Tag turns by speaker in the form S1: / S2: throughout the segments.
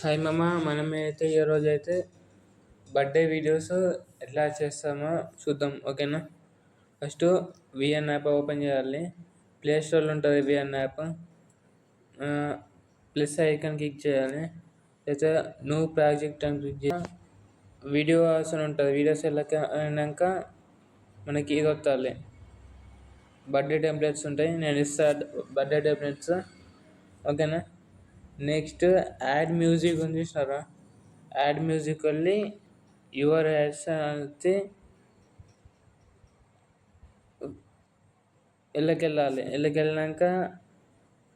S1: Hi మామ, మనమైతే ఈరోజు అయితే బర్త్డే వీడియోస్ ఎట్లా చేస్తామో చూద్దాం, ఓకేనా. ఫస్ట్ విఎన్ యాప్ ఓపెన్ చేయాలి. ప్లే స్టోర్లో ఉంటుంది VN app. Plus icon click చేయాలి. అయితే న్యూ ప్రాజెక్ట్ అని క్లిక్ చేయాలి. వీడియోస్ అని ఉంటుంది. వీడియోస్ వెళ్ళాక మనకి ఇది వస్తుంది, బర్త్డే టెంప్లెట్స్ ఉంటాయి. నేను ఇస్తాను బర్త్డే టెంప్లెట్స్, ఓకేనా. నెక్స్ట్ యాడ్ మ్యూజిక్ ఉంది చూసారా, యాడ్ మ్యూజిక్ వెళ్ళి యువర్ యాడ్స్ అయితే వెళ్ళాక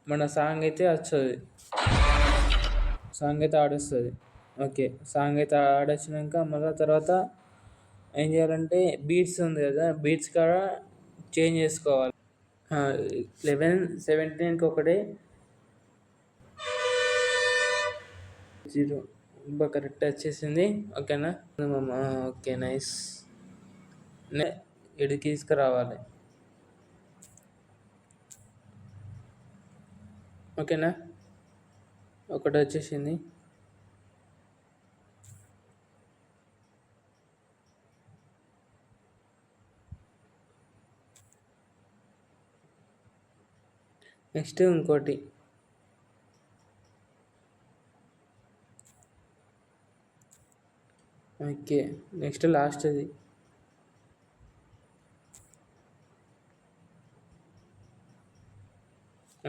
S1: మన సాంగ్ అయితే వస్తుంది, సాంగ్ అయితే ఆడొస్తుంది. ఓకే, సాంగ్ అయితే ఆడొచ్చినాక మళ్ళీ తర్వాత ఏం చేయాలంటే బీట్స్ ఉంది కదా, బీట్స్ కాడ చేంజ్ చేసుకోవాలి. 11:17 ఒకటి 0 కరెక్ట్ వచ్చేసింది, ఓకేనా. Okay, nice. ఇడికి తీసుకురావాలి, ఓకేనా. ఒకటి వచ్చేసింది. నెక్స్ట్ ఇంకోటి, ఓకే. నెక్స్ట్ లాస్ట్ అది,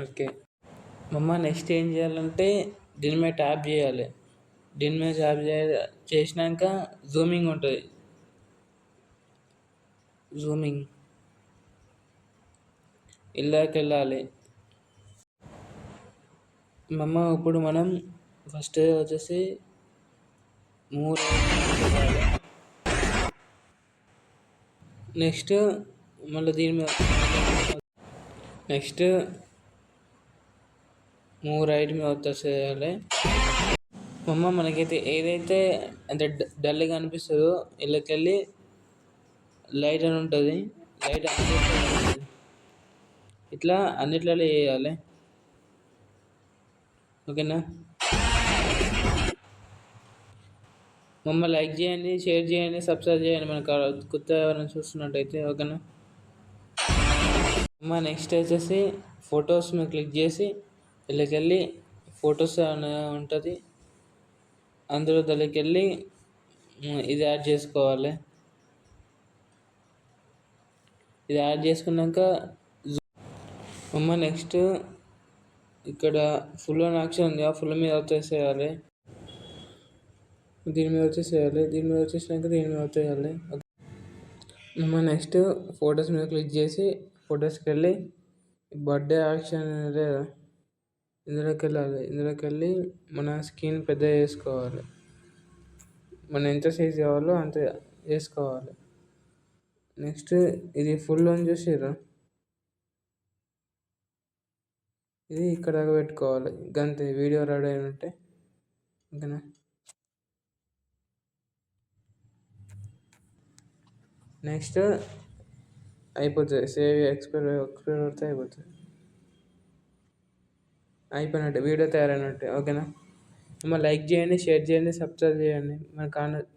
S1: ఓకే. నెక్స్ట్ ఏం చేయాలంటే దీని మీద ట్యాప్ చేయాలి. దీని మీద ట్యాప్ చేసినాక జూమింగ్ ఉంటుంది, జూమింగ్ ఇళ్ళకి వెళ్ళాలి. ఇప్పుడు మనం ఫస్ట్ వచ్చేసి నెక్స్ట్ మళ్ళీ దీని మీద నెక్స్ట్ రైట్ మీద వచ్చేసేయాలి. మనకైతే ఏదైతే అంటే డల్గా అనిపిస్తుందో ఇళ్ళకెళ్ళి లైట్ అని ఉంటుంది, లైట్ ఇట్లా అన్నిట్లలో వేయాలి, ఓకేనా. లైక్ చేయండి, షేర్ చేయండి, సబ్స్క్రైబ్ చేయండి మనకు కొత్త ఎవరైనా చూస్తున్నట్టయితే, ఓకేనా. నెక్స్ట్ వచ్చేసి ఫొటోస్ మీద క్లిక్ చేసి వెళ్ళి ఫొటోస్ అని ఉంటుంది, అందులో వెళ్ళి ఇది యాడ్ చేసుకోవాలి. ఇది యాడ్ చేసుకున్నాక నెక్స్ట్ ఇక్కడ ఫుల్ అని ఆప్షన్ ఉంది, ఆ ఫుల్ మీద వచ్చేసేయాలి. దీని మీద వచ్చేసేయాలి, దీని మీద వచ్చేసినాక దీని మీద వచ్చేయాలి. నెక్స్ట్ ఫొటోస్ మీద క్లిక్ చేసి ఫొటోస్కి వెళ్ళి బర్త్డే యాక్షన్ లేదా ఇందులోకి వెళ్ళాలి. ఇందులోకి వెళ్ళి మన స్క్రీన్ పెద్ద చేసుకోవాలి, మనం ఎంత సైజ్ కావాలో అంత వేసుకోవాలి. నెక్స్ట్ ఇది ఫుల్ అని చూసిర్రా, ఇది ఇక్కడ దాకా పెట్టుకోవాలి, గంతే. వీడియో రెడీ అయినట్టే, ఓకేనా. నెక్స్ట్ అయిపోతుంది, సేవ్ ఎక్స్పైర్ అవుతే అయిపోతుంది, అయిపోయినట్టే, వీడియో తయారైనట్టే, ఓకేనా. లైక్ చేయండి, షేర్ చేయండి, సబ్స్క్రైబ్ చేయండి మన ఛానల్.